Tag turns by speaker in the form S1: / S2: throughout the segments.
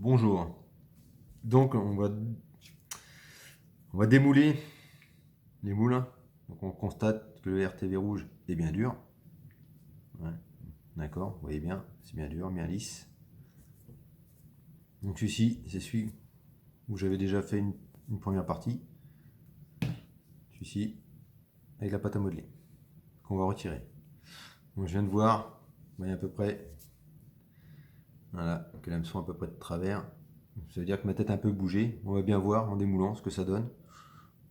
S1: Bonjour. Donc on va démouler les moules. Donc on constate que le RTV rouge est bien dur. Ouais, d'accord, vous voyez bien, c'est bien dur, bien lisse. Donc celui-ci, c'est celui où j'avais déjà fait une première partie. Celui-ci, avec la pâte à modeler, qu'on va retirer. Donc je viens de voir, vous voyez à peu près, voilà, que l'hameçon à peu près de travers. Ça veut dire que ma tête a un peu bougé. On va bien voir en démoulant ce que ça donne.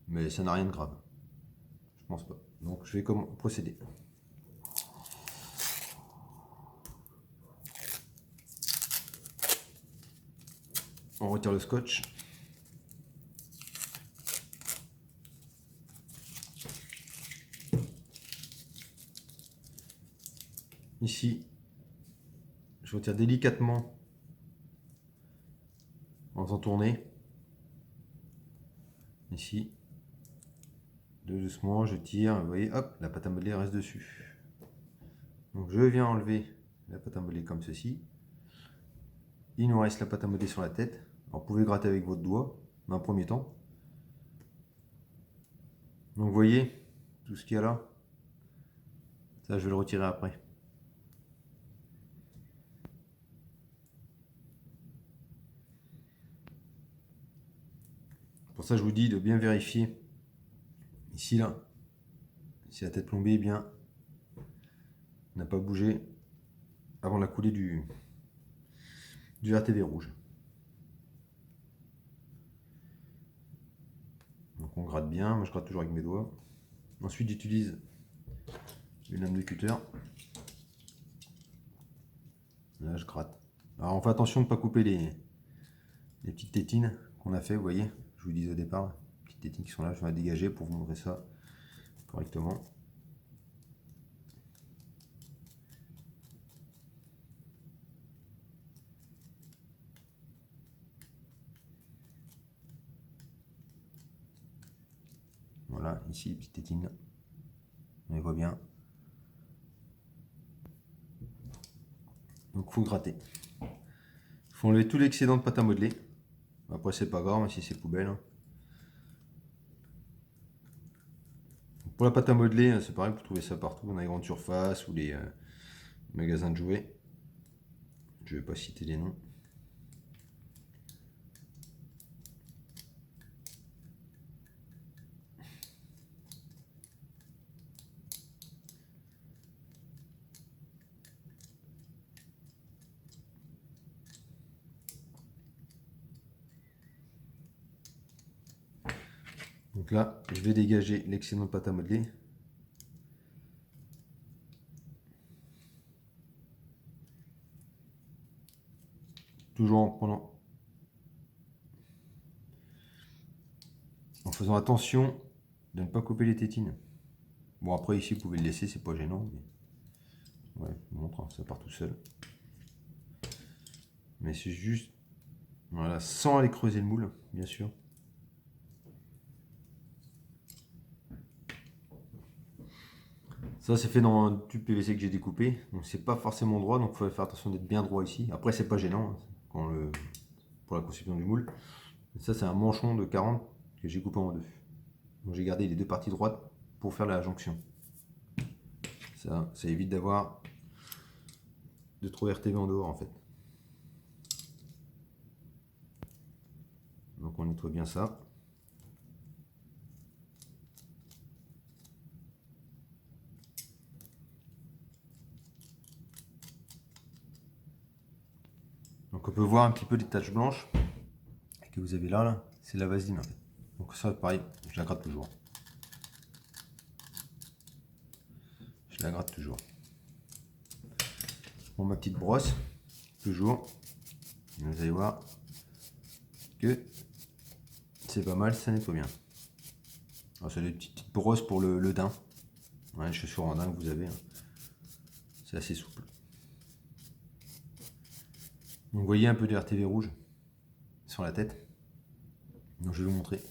S1: Mais ça n'a rien de grave. Je pense pas. Donc je vais procéder. On retire le scotch. Ici, je retire délicatement en faisant tourner. Ici, doucement, je tire. Vous voyez, hop, la pâte à modeler reste dessus. Donc je viens enlever la pâte à modeler comme ceci. Il nous reste la pâte à modeler sur la tête. Alors, vous pouvez gratter avec votre doigt, dans un premier temps. Donc vous voyez, tout ce qu'il y a là, ça je vais le retirer après. Pour ça, je vous dis de bien vérifier ici, là, si la tête plombée est bien, n'a pas bougé avant la coulée du RTV rouge. Donc on gratte bien, moi je gratte toujours avec mes doigts. Ensuite j'utilise une lame de cutter. Là je gratte. Alors on fait attention de ne pas couper les petites tétines qu'on a fait, vous voyez, je vous disais au départ, les petites tétines qui sont là, je vais la dégager pour vous montrer ça correctement. Voilà, ici les petites tétines, on les voit bien. Donc il faut gratter. Il faut enlever tout l'excédent de pâte à modeler. Après c'est pas grave, même si c'est poubelle. Pour la pâte à modeler, c'est pareil, vous trouvez ça partout, dans les grandes surfaces ou les magasins de jouets. Je ne vais pas citer les noms. Donc là, je vais dégager l'excédent de pâte à modeler. Toujours en faisant attention de ne pas couper les tétines. Bon après ici vous pouvez le laisser, c'est pas gênant. Mais... ouais, je vous montre, hein, ça part tout seul. Mais c'est juste, voilà, sans aller creuser le moule, bien sûr. Ça c'est fait dans un tube PVC que j'ai découpé, donc c'est pas forcément droit, donc il faut faire attention d'être bien droit ici. Après c'est pas gênant hein, pour la conception du moule. Et ça c'est un manchon de 40 que j'ai coupé en deux. Donc j'ai gardé les deux parties droites pour faire la jonction. Ça évite d'avoir de trop RTV en dehors en fait. Donc on nettoie bien ça. Donc on peut voir un petit peu les taches blanches que vous avez là, c'est la vaseline en fait. Donc ça pareil, je la gratte toujours. Je la gratte toujours. Je prends ma petite brosse, toujours. Et vous allez voir que c'est pas mal, ça nettoie bien. C'est des petites brosses pour le daim. Ouais, les chaussures en daim que vous avez. Hein. C'est assez souple. Donc vous voyez un peu de RTV rouge sur la tête. Donc je vais vous montrer.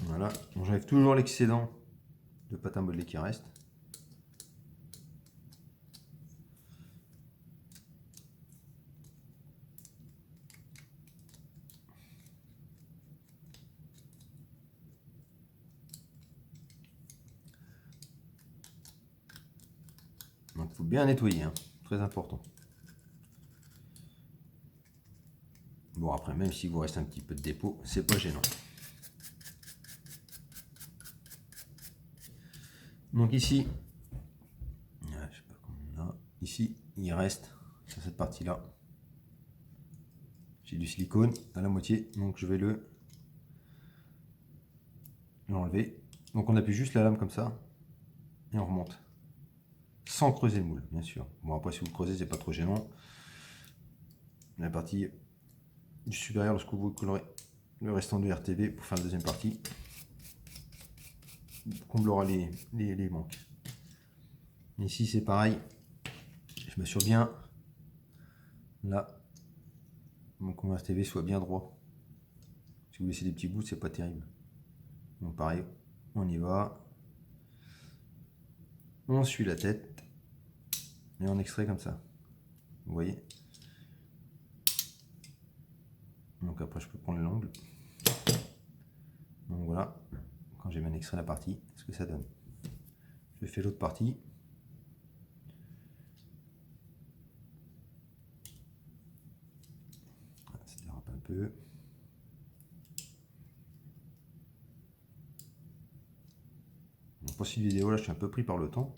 S1: Voilà. J'enlève toujours l'excédent de pâte à modeler qui reste. faut bien nettoyer, hein. Très important. Bon, après, même s'il vous reste un petit peu de dépôt, c'est pas gênant. Donc ici, je sais pas combien on a. Ici, il reste sur cette partie-là. J'ai du silicone à la moitié, donc je vais l'enlever. Donc on appuie juste la lame comme ça et on remonte. Sans creuser le moule, bien sûr. Bon, après, si vous le creusez, c'est pas trop gênant. La partie du supérieur, lorsque vous collerez le restant de RTV pour faire la deuxième partie, comblera les manques. Ici, c'est pareil. Je m'assure bien là, mon comble RTV soit bien droit. Si vous laissez des petits bouts, c'est pas terrible. Donc pareil, on y va. On suit la tête et on extrait comme ça. Vous voyez? Donc après, je peux prendre l'angle. Donc voilà, quand j'ai bien extrait la partie, ce que ça donne. Je fais l'autre partie. Ça dérape un peu. Pour cette vidéo là, je suis un peu pris par le temps.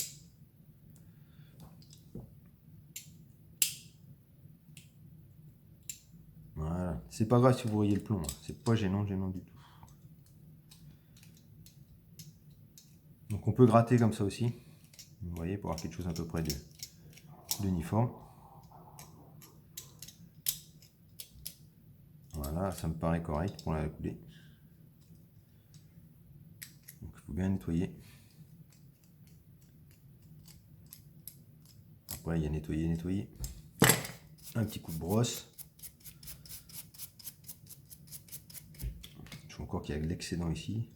S1: Voilà, c'est pas grave si vous voyez le plomb, hein. C'est pas gênant du tout. Donc on peut gratter comme ça aussi, vous voyez, pour avoir quelque chose à peu près d'uniforme. Voilà, ça me paraît correct pour la couler. Donc il faut bien nettoyer. Après il y a nettoyer. Un petit coup de brosse. Je vois encore qu'il y a de l'excédent ici.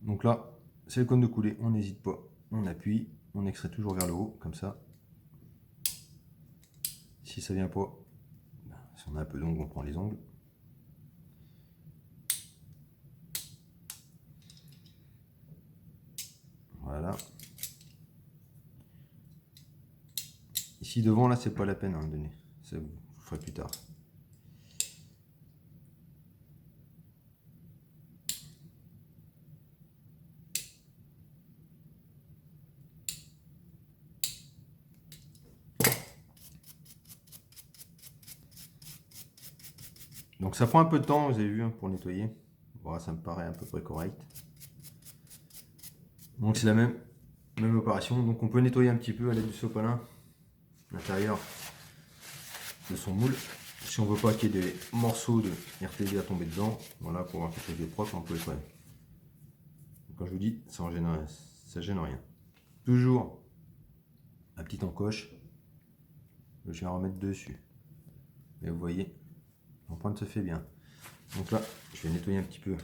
S1: Donc là, c'est le cône de couler, on n'hésite pas. On appuie, on extrait toujours vers le haut, comme ça. Si ça vient pas, si on a un peu d'ongles, on prend les ongles. Voilà. Ici devant, là, c'est pas la peine, hein, de donner. Ça vous ferai plus tard. Donc ça prend un peu de temps, vous avez vu, hein, pour nettoyer. Voilà, ça me paraît à peu près correct. Donc c'est la même opération. Donc on peut nettoyer un petit peu à l'aide du sopalin l'intérieur de son moule. Si on veut pas qu'il y ait des morceaux de RTV à tomber dedans, voilà, pour avoir quelque chose de propre, on peut le faire. Quand je vous dis, ça gêne rien. Toujours la petite encoche, je vais en remettre dessus. Et vous voyez, l'empreinte se fait bien. Donc là, je vais nettoyer un petit peu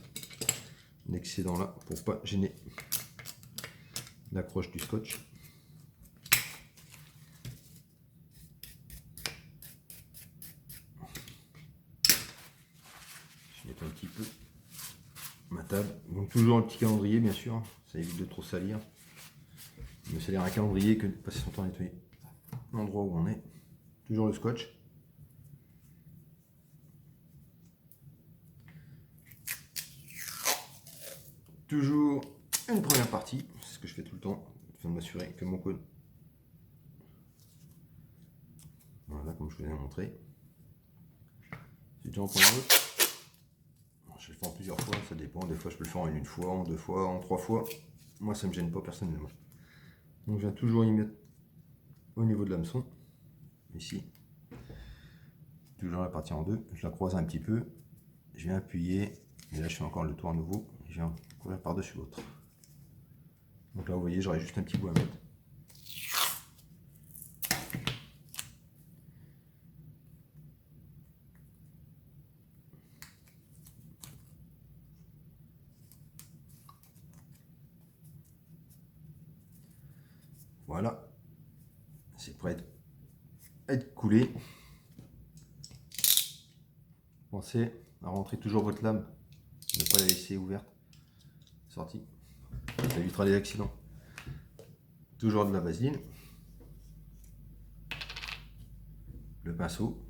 S1: l'excédent là pour pas gêner l'accroche du scotch. Je nettoie un petit peu ma table. Donc toujours un petit calendrier bien sûr, ça évite de trop salir. Mieux salir un calendrier que de passer son temps à nettoyer l'endroit où on est. Toujours le scotch. Toujours une première partie, c'est ce que je fais tout le temps, afin de m'assurer que mon cône, voilà, comme je vous ai montré. Si déjà en prends un autre, je le fais en plusieurs fois, ça dépend, des fois je peux le faire en une fois, en deux fois, en trois fois. Moi ça me gêne pas personnellement. Donc je viens toujours y mettre au niveau de l'hameçon, ici. Toujours la partie en deux, je la croise un petit peu, je viens appuyer, et là je fais encore le tour à nouveau, et je viens couvrir par-dessus l'autre. Donc là vous voyez, j'aurais juste un petit bout à mettre. Voilà, c'est prêt à être coulé. Pensez à rentrer toujours votre lame, ne pas la laisser ouverte, sortie. Ça évitera les accidents. Toujours de la vaseline. le pinceau.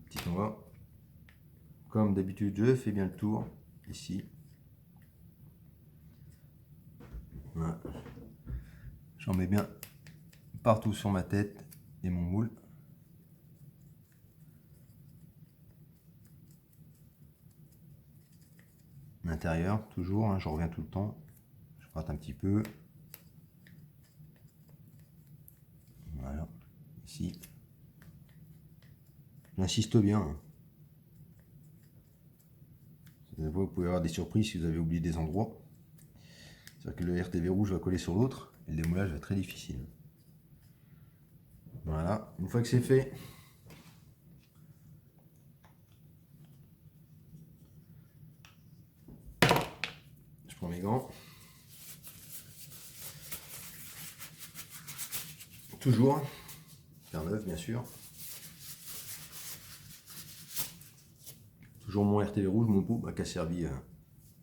S1: Petit doigt. Comme d'habitude, je fais bien le tour ici. Voilà. J'en mets bien partout sur ma tête et mon moule. L'intérieur, toujours, hein, je reviens tout le temps. Je gratte un petit peu. Voilà, ici. J'insiste bien. Hein. Vous pouvez avoir des surprises si vous avez oublié des endroits. C'est-à-dire que le RTV rouge va coller sur l'autre et le démoulage va être très difficile. Voilà, une fois que c'est fait, je prends mes gants. Toujours, paire neuve bien sûr. Toujours mon RTV rouge, mon pot qui a servi à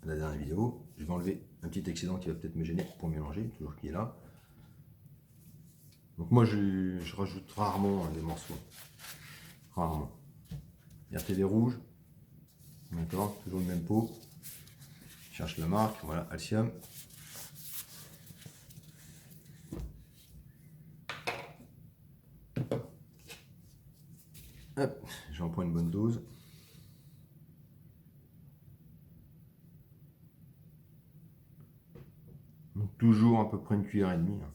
S1: la dernière vidéo. Je vais enlever un petit excédent qui va peut-être me gêner pour mélanger, toujours qui est là. Donc moi je rajoute rarement des morceaux. Rarement. RTV rouge. D'accord, toujours le même pot. Je cherche la marque, voilà, Alcium. Hop, j'en prends une bonne dose. Donc toujours à peu près une cuillère et demie. Hein.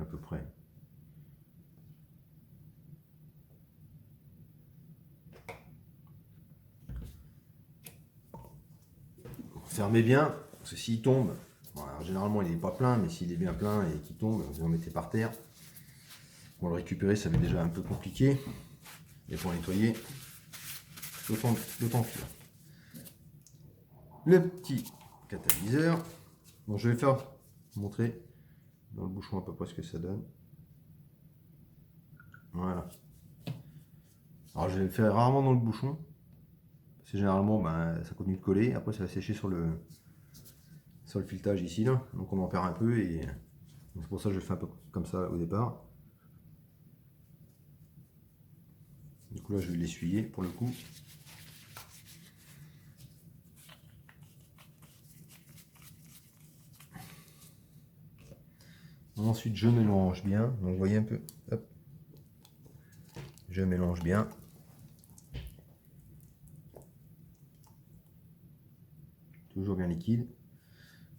S1: À peu près. Fermez bien, parce que s'il tombe, bon, alors généralement il n'est pas plein, mais s'il est bien plein et qu'il tombe, vous en mettez par terre. Pour le récupérer, ça va être déjà un peu compliqué. Et pour nettoyer, d'autant pire. Le petit catalyseur. Bon, je vais faire montrer dans le bouchon à peu près ce que ça donne. Voilà. Alors je vais le faire rarement dans le bouchon. Parce que généralement, ça continue de coller. Après, ça va sécher sur le filetage ici. Là. Donc on en perd un peu. Et c'est pour ça que je fais un peu comme ça au départ. Du coup là, je vais l'essuyer pour le coup. Ensuite, je mélange bien. Donc, vous voyez un peu. Hop. Je mélange bien. Toujours bien liquide.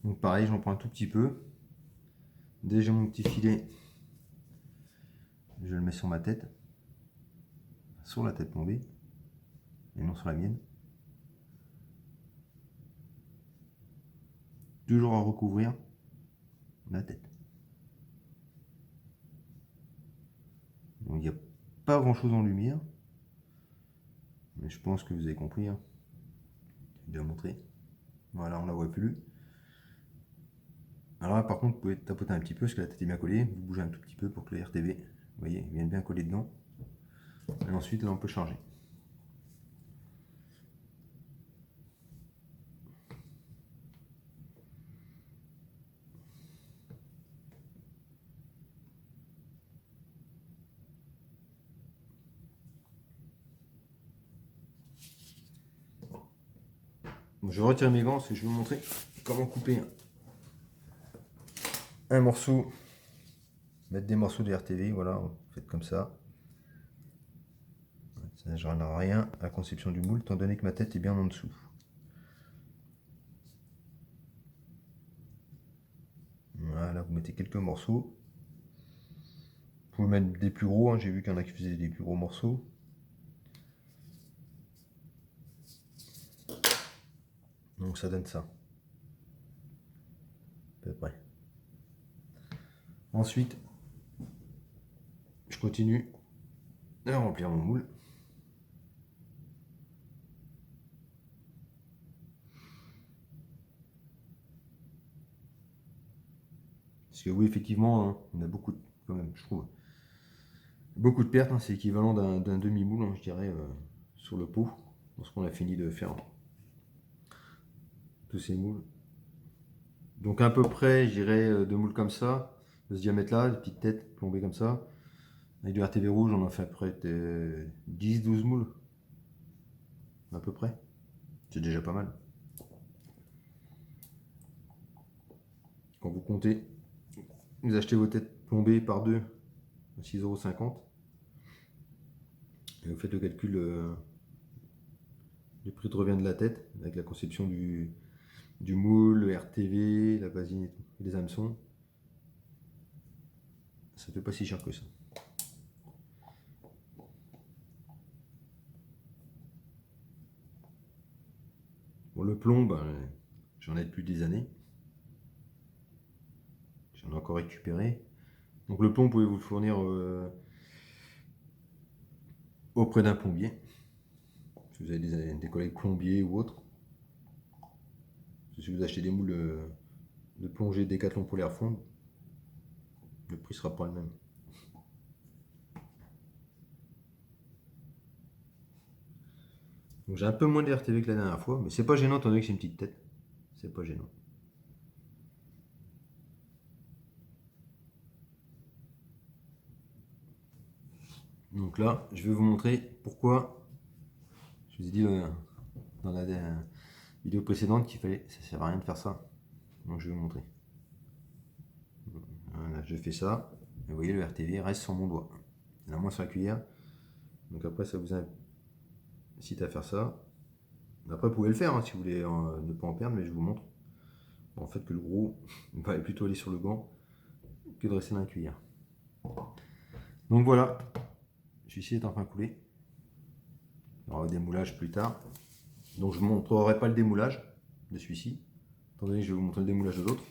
S1: Donc, pareil, j'en prends un tout petit peu. Dès que j'ai mon petit filet, je le mets sur ma tête. Sur la tête tombée. Et non sur la mienne. Toujours à recouvrir la tête. Donc, il n'y a pas grand chose en lumière. Mais je pense que vous avez compris. Hein. Je vais bien montrer. Voilà, on ne la voit plus. Alors là, par contre, vous pouvez tapoter un petit peu parce que la tête est bien collée. Vous bougez un tout petit peu pour que le RTV, vous voyez, vienne bien coller dedans. Et ensuite, là, on peut charger. Bon, je retire mes gants parce que je vais vous montrer comment couper un morceau. Mettre des morceaux de RTV, voilà, faites comme ça. Ça ne gênera rien à la conception du moule, étant donné que ma tête est bien en dessous. Voilà, vous mettez quelques morceaux. Vous pouvez mettre des plus gros, hein, j'ai vu qu'il y en a qui faisaient des plus gros morceaux. Donc ça donne ça. À peu près. Ensuite, je continue à remplir mon moule. Parce que oui, effectivement, hein, on a beaucoup, quand même, je trouve, beaucoup de pertes. Hein, c'est l'équivalent d'un demi-moule, hein, je dirais, sur le pot, lorsqu'on a fini de faire tous ces moules. Donc à peu près, je dirais, 2 moules comme ça. de ce diamètre-là, des petites têtes plombées comme ça. Avec du RTV rouge, on en fait après 10-12 moules. À peu près. C'est déjà pas mal. Quand vous comptez, vous achetez vos têtes plombées par deux à 6,50 €. Et vous faites le calcul du prix de revient de la tête, avec la conception du moule, le RTV, la vasine et tout, et les hameçons. Ça fait pas si cher que ça. Bon, le plomb, ben, j'en ai depuis des années. J'en ai encore récupéré. Donc le plomb, vous pouvez vous le fournir auprès d'un plombier. Si vous avez des collègues plombiers ou autres. Si vous achetez des moules de plongée Décathlon pour les refondre, le prix sera pas le même. Donc j'ai un peu moins de RTV que la dernière fois, mais c'est pas gênant étant donné que c'est une petite tête. C'est pas gênant. Donc là, je vais vous montrer pourquoi je vous ai dit dans la vidéo précédente qu'il fallait, ça sert à rien de faire ça. Donc je vais vous montrer. Voilà, je fais ça, et vous voyez le RTV reste sur mon doigt. Il y en a moins sur la cuillère. Donc après ça vous incite à faire ça. Après vous pouvez le faire hein, si vous voulez ne pas en perdre, mais je vous montre. En fait que le gros va plutôt aller sur le gant que de rester dans la cuillère. Donc voilà, celui-ci est en train de couler. Il y aura des moulages plus tard. Donc je ne montrerai pas le démoulage de celui-ci, étant donné que je vais vous montrer le démoulage de l'autre.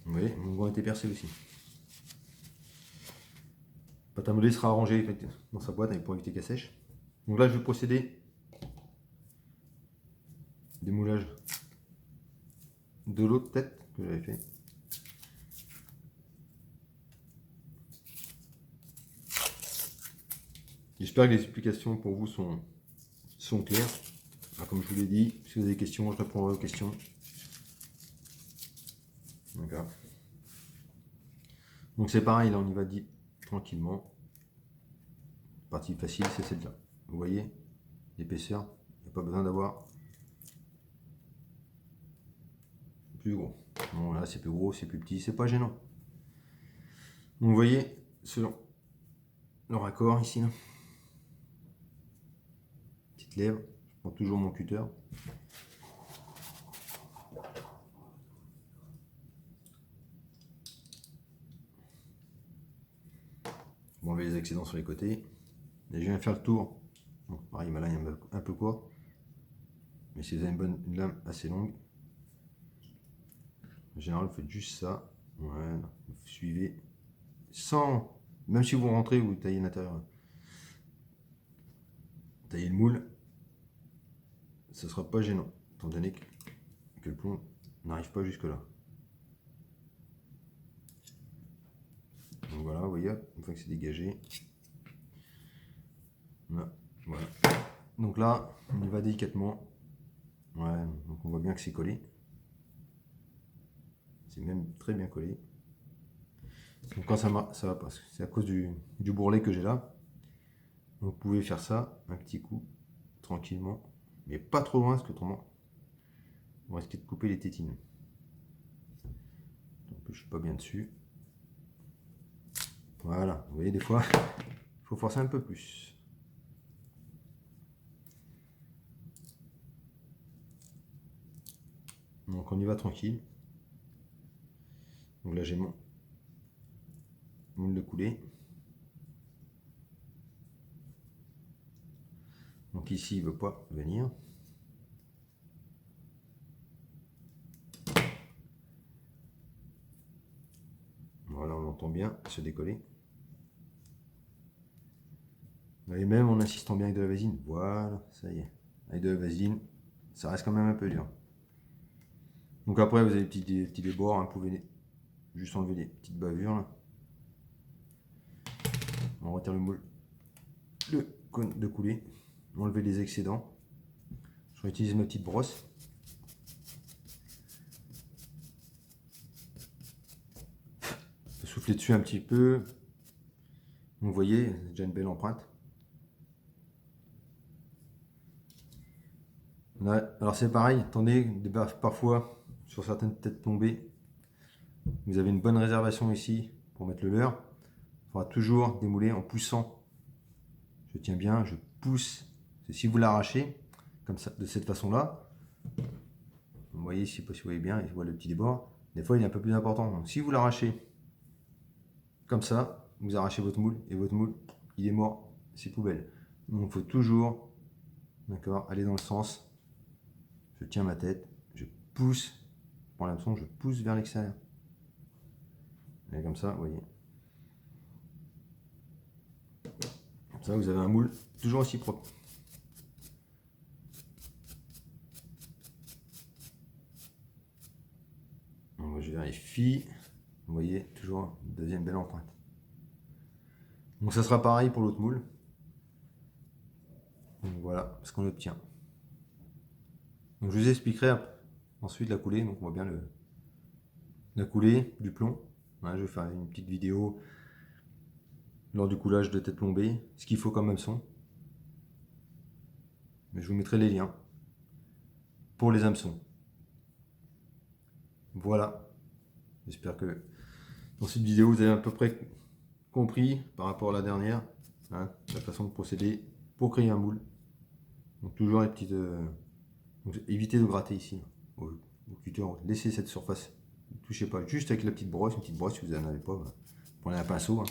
S1: Vous voyez, mon gant était percé aussi. La pâte à modeler sera arrangée dans sa boîte pour éviter qu'elle sèche. Donc là je vais procéder au démoulage de l'autre tête que j'avais fait. J'espère que les explications pour vous sont claires. Alors, comme je vous l'ai dit, si vous avez des questions, je répondrai aux questions. D'accord. Donc c'est pareil, là on y va dit tranquillement. Partie facile, c'est celle-là. Vous voyez, l'épaisseur, il n'y a pas besoin d'avoir plus gros. Bon là c'est plus gros, c'est plus petit, c'est pas gênant. Donc vous voyez, selon le raccord ici, là. Petite lèvre, je prends toujours mon cutter. On va enlever les excédents sur les côtés. Et je viens faire le tour. Bon, pareil, ma lame est un peu courte. Mais si vous avez une lame assez longue, en général, vous faites juste ça. Voilà, vous suivez sans. Même si vous rentrez, vous taillez l'intérieur. Taillez le moule, ça ne sera pas gênant, étant donné que le plomb n'arrive pas jusque là. Donc voilà, vous voyez, une fois que c'est dégagé, là, voilà. Donc là, on y va délicatement. Ouais, donc on voit bien que c'est collé. C'est même très bien collé. Donc quand ça va pas, c'est à cause du bourrelet que j'ai là. Donc vous pouvez faire ça, un petit coup, tranquillement, mais pas trop loin, parce que autrement, on risque de couper les tétines. Donc je suis pas bien dessus. Voilà, vous voyez, des fois, il faut forcer un peu plus. Donc on y va tranquille. Donc là j'ai mon moule de coulée. Donc ici il ne veut pas venir. Voilà, on entend bien se décoller. Et même en insistant bien avec de la vasine. Voilà, ça y est. Avec de la vasine, ça reste quand même un peu dur. Donc après vous avez des petits débords, hein, vous pouvez juste enlever les petites bavures là. On retire le moule, le cône de coulée, enlever les excédents. Je vais utiliser ma petite brosse. souffler dessus un petit peu. Donc, vous voyez, c'est déjà une belle empreinte. Alors c'est pareil, attendez, parfois sur certaines têtes plombées, vous avez une bonne réservation ici pour mettre le leurre. Il faudra toujours démouler en poussant. Je tiens bien, je pousse. Si vous l'arrachez, comme ça, de cette façon-là, vous voyez ici, si vous voyez bien, il voit le petit débord. Des fois, il est un peu plus important. Donc, si vous l'arrachez comme ça, vous arrachez votre moule et votre moule, il est mort, c'est poubelle. Donc, il faut toujours, d'accord, aller dans le sens. Je tiens ma tête, je pousse, je prends l'hameçon, je pousse vers l'extérieur. Et comme ça, vous voyez. Comme ça, vous avez un moule toujours aussi propre. Donc, je vérifie. Vous voyez, toujours une deuxième belle empreinte. Donc ça sera pareil pour l'autre moule. Donc voilà ce qu'on obtient. Donc je vous expliquerai ensuite la coulée. Donc on voit bien la coulée du plomb. Voilà, je vais faire une petite vidéo lors du coulage de tête plombée, ce qu'il faut comme hameçon. Mais je vous mettrai les liens pour les hameçons. Voilà. J'espère que dans cette vidéo vous avez à peu près compris par rapport à la dernière, hein, la façon de procéder pour créer un moule. Donc toujours les petites... donc, évitez de gratter ici au cutter, laissez cette surface, ne touchez pas, juste avec la petite brosse, une petite brosse si vous n'en avez pas, prenez un pinceau, hein,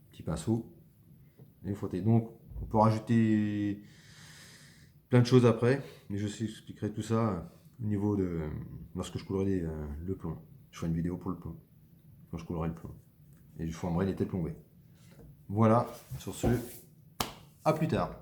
S1: petit pinceau, et frottez. Donc on peut rajouter plein de choses après, mais je vous expliquerai tout ça au niveau de lorsque je coulerai le plomb. Je ferai une vidéo pour le plomb, quand je coulerai le plomb, et je formerai les têtes plombées. Voilà, sur ce, à plus tard.